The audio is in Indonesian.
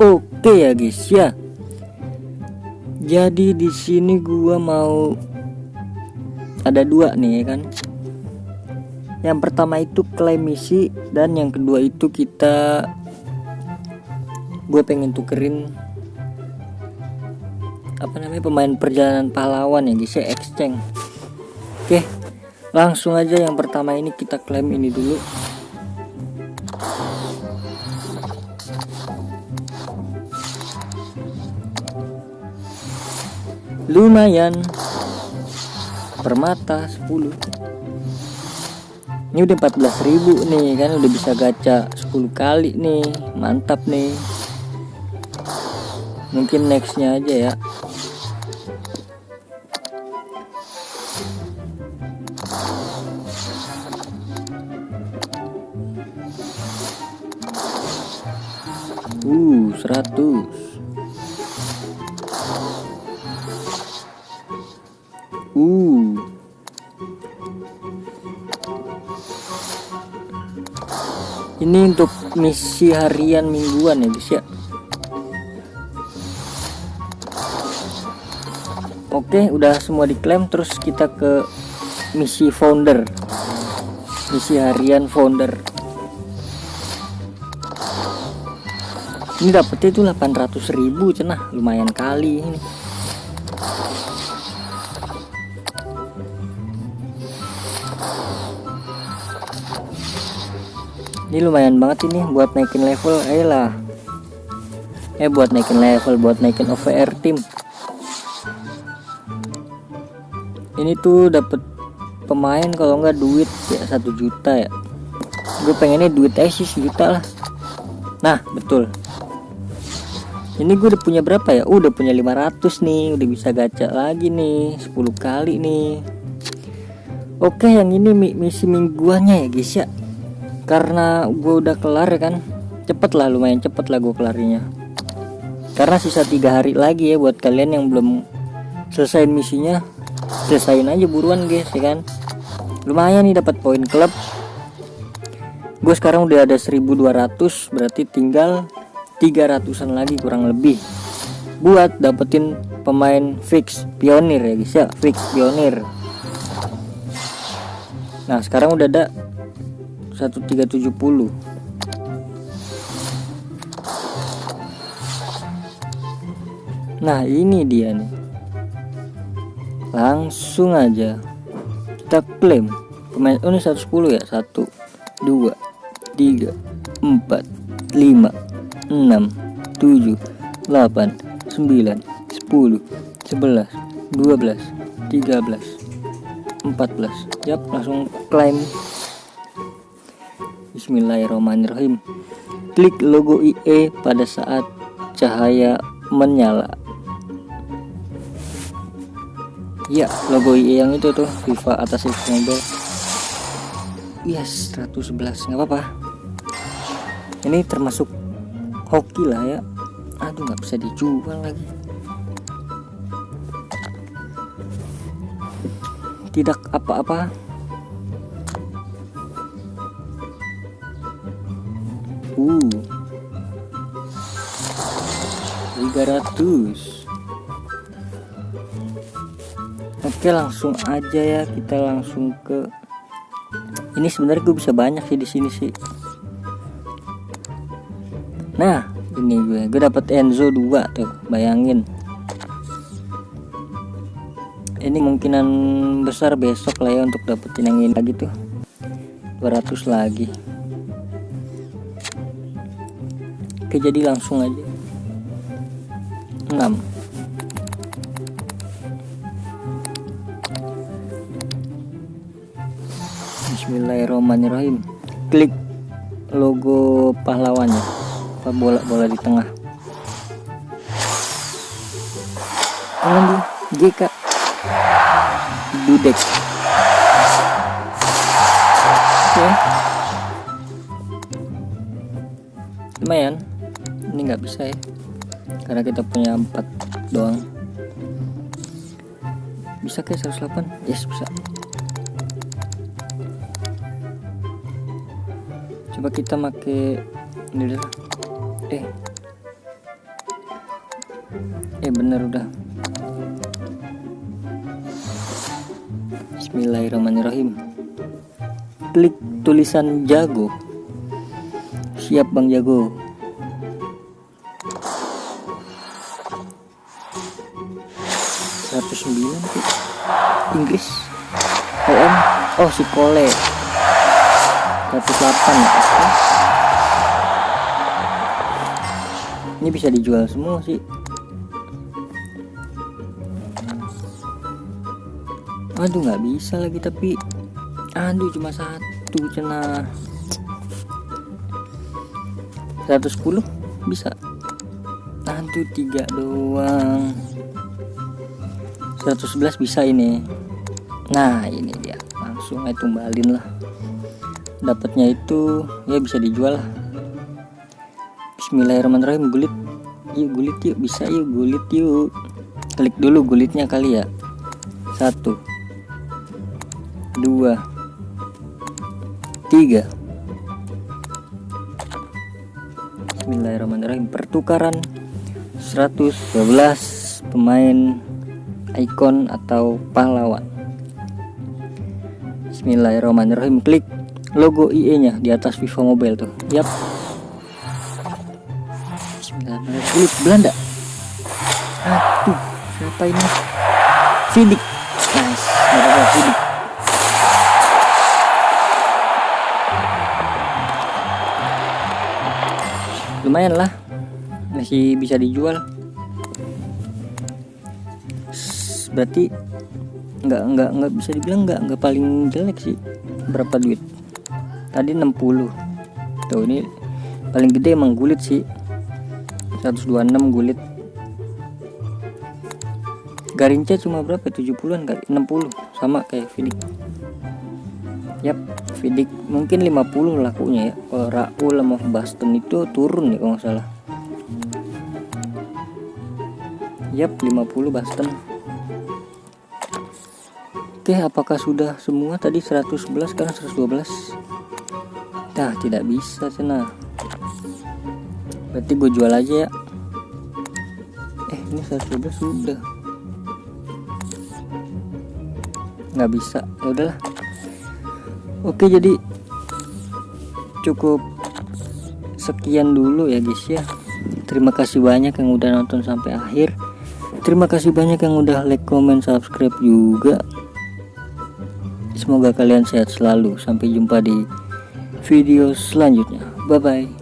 Oke ya guys ya. Jadi di sini gua mau ada dua nih ya kan. Yang pertama itu klaim misi, dan yang kedua itu gue pengen tukerin pemain perjalanan pahlawan ya guys ya, exchange. Oke, langsung aja yang pertama ini kita klaim ini dulu. Lumayan, permata 10. Ini udah 14.000 nih kan, udah bisa gacha 10 kali nih, mantap nih. Mungkin nextnya aja ya. Uh, 100. Ini untuk misi harian mingguan ya guys ya. Oke, udah semua diklaim. Terus kita ke misi founder, misi harian founder. Ini dapetnya itu 800.000 cenah, lumayan kali ini. Ini lumayan banget ini buat naikin level, buat naikin level, buat naikin OVR tim. Ini tuh dapat pemain kalau nggak duit ya 1 juta ya. Gue pengennya duit aja sih 1 juta lah. Nah betul. Ini gue udah punya berapa ya? Udah punya 500 nih, udah bisa gacha lagi nih 10 kali nih. Oke, yang ini misi mingguannya ya guys ya. Karena gue udah kelar ya kan, lumayan cepet lah gue kelarinya. Karena sisa 3 hari lagi ya, buat kalian yang belum selesai misinya, selesain aja buruan guys ya kan. Lumayan nih dapat poin klub. Gue sekarang udah ada 1.200, berarti tinggal 300-an lagi kurang lebih buat dapetin pemain fix pionir ya guys ya, fix pionir. Nah sekarang udah ada 1370. Nah ini dia nih, langsung aja kita klaim pemain. Oh ini 110 ya, 1 2 3 4 5 6 7 8 9 10 11 12 13 14. Yap, langsung klaim. Bismillahirrahmanirrahim. Klik logo IE pada saat cahaya menyala. Ya, logo IE yang itu tuh, FIFA atas mobile. Yes, 111, nggak apa-apa. Ini termasuk hoki lah ya. Aduh, nggak bisa dijual lagi. Tidak apa-apa. Uh, 300. Oke, langsung aja ya, kita langsung ke ini. Sebenarnya gue bisa banyak sih di sini sih. Nah ini gue dapet Enzo 2 tuh, bayangin. Ini kemungkinan besar besok lah ya untuk dapetin yang ini lagi tuh, 200 lagi. Oke, jadi langsung aja 6. Bismillahirrahmanirrahim. Klik logo pahlawannya, bola di tengah. Ini GK Dudek. Oke. Lumayan. Ini nggak bisa ya, karena kita punya 4 doang. Bisa kayak 108? Yes, bisa. Coba kita make ini dulu. Bener udah. Bismillahirrahmanirrahim. Klik tulisan jago. Siap Bang Jago. Inggris. OM. Oh si Kole 108 ya. Ini bisa dijual semua sih. Aduh nggak bisa lagi, tapi aduh cuma satu cenah. 110 bisa. Aduh 3 doang. 111 bisa ini. Nah ini dia, langsung aja tumbalin lah. Dapatnya itu ya bisa dijual lah. Bismillahirrahmanirrahim. Gulit yuk, bisa yuk, gulit yuk. Klik dulu gulitnya kali ya. 1 2 3. Bismillahirrahmanirrahim. Pertukaran 112 pemain ikon atau pahlawan. Bismillahirrahmanirrahim. Klik logo IE nya di atas FIFA Mobile tuh. Yap. Bismillahirrahmanirrahim. Klik Belanda. Aduh, siapa ini? Vidic. Nice. Ada Vidic. Lumayan lah, masih bisa dijual. Berarti nggak bisa dibilang nggak paling jelek sih. Berapa duit tadi? 60 tuh. Ini paling gede emang gulit sih, 126 gulit. Garinca cuma berapa, 70-an kali, 60 sama kayak Vidic. Yap, Vidic mungkin 50 lakunya ya. Kalau Raul sama Baston itu turun ya kalau nggak salah. Yap, 50 Baston. Oke, apakah sudah semua tadi? 111 sekarang 112. Nah, tidak bisa cina. Berarti gue jual aja ya. Ini 112 sudah. Nggak bisa. Ya udahlah. Oke, jadi cukup sekian dulu ya guys ya. Terima kasih banyak yang udah nonton sampai akhir. Terima kasih banyak yang udah like, comment, subscribe juga. Semoga kalian sehat selalu. Sampai jumpa di video selanjutnya. Bye bye.